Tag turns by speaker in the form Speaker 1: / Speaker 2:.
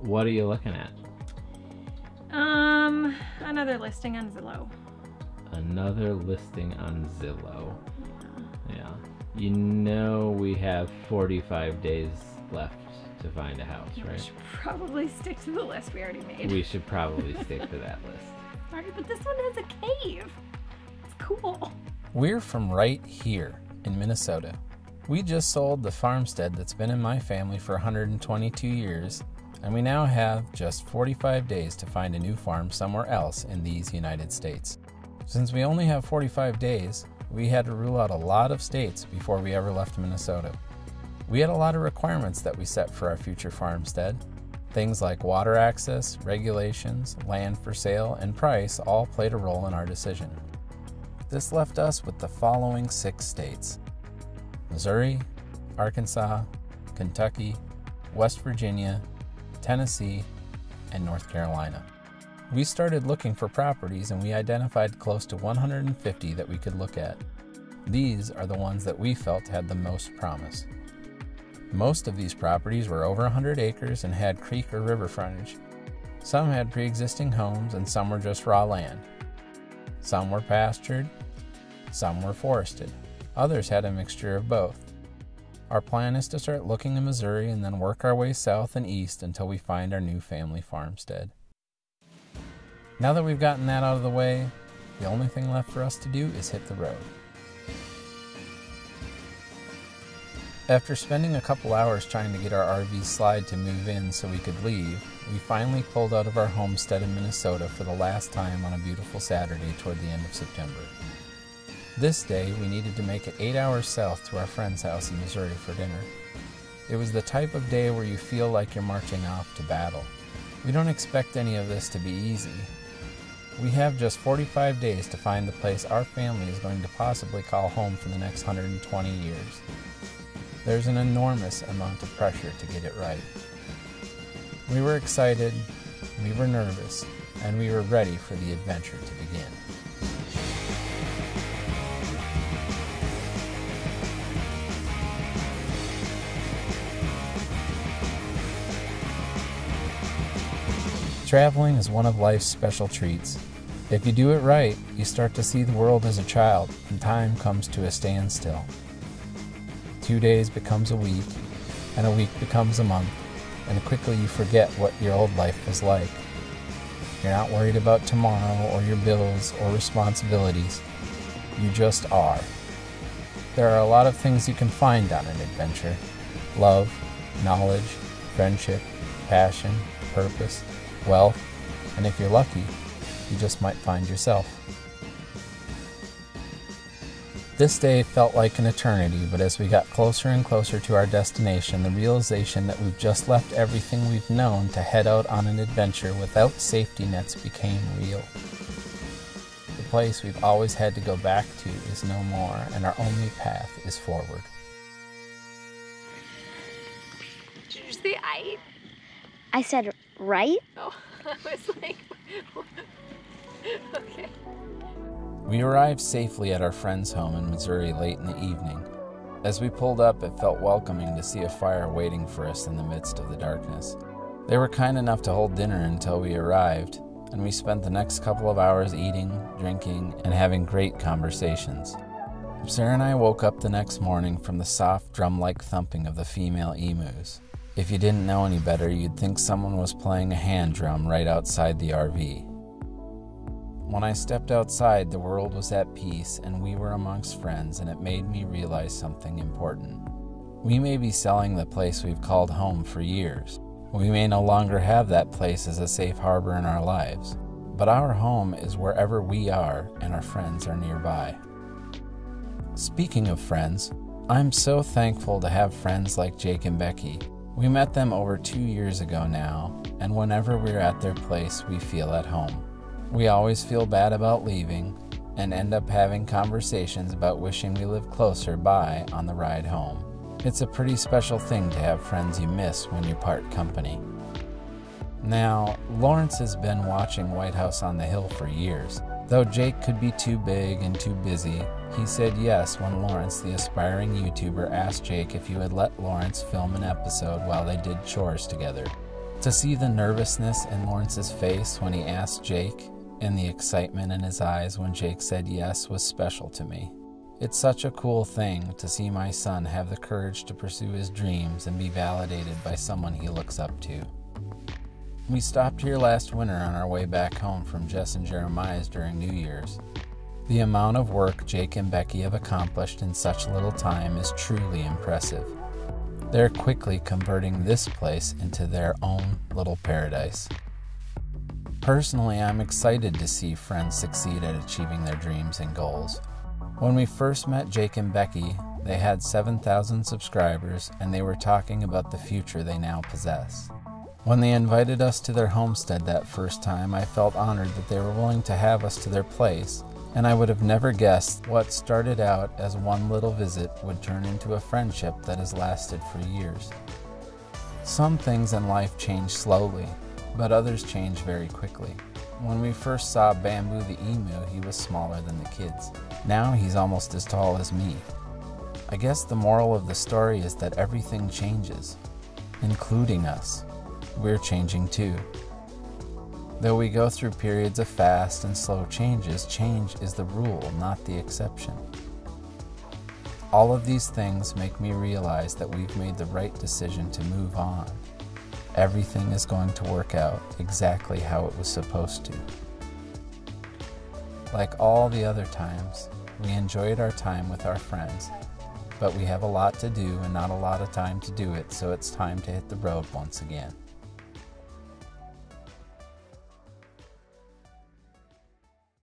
Speaker 1: What are you looking at?
Speaker 2: Another listing on Zillow.
Speaker 1: Another listing on Zillow. Yeah. You know we have 45 days left to find a house, right?
Speaker 2: We should probably stick to the list we already made.
Speaker 1: We should probably stick to that list.
Speaker 2: Sorry, but this one has a cave. It's cool.
Speaker 3: We're from right here in Minnesota. We just sold the farmstead that's been in my family for 122 years, and we now have just 45 days to find a new farm somewhere else in these United States. Since we only have 45 days, we had to rule out a lot of states before we ever left Minnesota. We had a lot of requirements that we set for our future farmstead. Things like water access, regulations, land for sale, and price all played a role in our decision. This left us with the following 6 states: Missouri, Arkansas, Kentucky, West Virginia, Tennessee, and North Carolina. We started looking for properties and we identified close to 150 that we could look at. These are the ones that we felt had the most promise. Most of these properties were over 100 acres and had creek or river frontage. Some had pre-existing homes and some were just raw land. Some were pastured, some were forested. Others had a mixture of both. Our plan is to start looking in Missouri and then work our way south and east until we find our new family farmstead. Now that we've gotten that out of the way, the only thing left for us to do is hit the road. After spending a couple hours trying to get our RV slide to move in so we could leave, we finally pulled out of our homestead in Minnesota for the last time on a beautiful Saturday toward the end of September. This day, we needed to make it 8 hours south to our friend's house in Missouri for dinner. It was the type of day where you feel like you're marching off to battle. We don't expect any of this to be easy. We have just 45 days to find the place our family is going to possibly call home for the next 120 years. There's an enormous amount of pressure to get it right. We were excited, we were nervous, and we were ready for the adventure to begin. Traveling is one of life's special treats. If you do it right, you start to see the world as a child, and time comes to a standstill. 2 days becomes a week, and a week becomes a month, and quickly you forget what your old life was like. You're not worried about tomorrow or your bills or responsibilities. You just are. There are a lot of things you can find on an adventure: love, knowledge, friendship, passion, purpose, wealth, and if you're lucky, you just might find yourself. This day felt like an eternity, but as we got closer and closer to our destination, the realization that we've just left everything we've known to head out on an adventure without safety nets became real. The place we've always had to go back to is no more, and our only path is forward.
Speaker 2: Did you say I?
Speaker 4: I said, right?
Speaker 2: Oh, I was like, okay.
Speaker 3: We arrived safely at our friend's home in Missouri late in the evening. As we pulled up, it felt welcoming to see a fire waiting for us in the midst of the darkness. They were kind enough to hold dinner until we arrived, and we spent the next couple of hours eating, drinking, and having great conversations. Sarah and I woke up the next morning from the soft drum-like thumping of the female emus. If you didn't know any better, you'd think someone was playing a hand drum right outside the RV. When I stepped outside, the world was at peace and we were amongst friends, and it made me realize something important. We may be selling the place we've called home for years. We may no longer have that place as a safe harbor in our lives, but our home is wherever we are and our friends are nearby. Speaking of friends, I'm so thankful to have friends like Jake and Becky. We met them over 2 years ago now, and whenever we're at their place, we feel at home. We always feel bad about leaving, and end up having conversations about wishing we lived closer by on the ride home. It's a pretty special thing to have friends you miss when you part company. Now, Lawrence has been watching White House on the Hill for years. Though Jake could be too big and too busy, he said yes when Lawrence, the aspiring YouTuber, asked Jake if he would let Lawrence film an episode while they did chores together. To see the nervousness in Lawrence's face when he asked Jake, and the excitement in his eyes when Jake said yes, was special to me. It's such a cool thing to see my son have the courage to pursue his dreams and be validated by someone he looks up to. We stopped here last winter on our way back home from Jess and Jeremiah's during New Year's. The amount of work Jake and Becky have accomplished in such little time is truly impressive. They're quickly converting this place into their own little paradise. Personally, I'm excited to see friends succeed at achieving their dreams and goals. When we first met Jake and Becky, they had 7,000 subscribers and they were talking about the future they now possess. When they invited us to their homestead that first time, I felt honored that they were willing to have us to their place, and I would have never guessed what started out as one little visit would turn into a friendship that has lasted for years. Some things in life change slowly, but others change very quickly. When we first saw Bamboo the emu, he was smaller than the kids. Now he's almost as tall as me. I guess the moral of the story is that everything changes, including us. We're changing too. Though we go through periods of fast and slow changes, change is the rule, not the exception. All of these things make me realize that we've made the right decision to move on. Everything is going to work out exactly how it was supposed to. Like all the other times, we enjoyed our time with our friends, but we have a lot to do and not a lot of time to do it, so it's time to hit the road once again.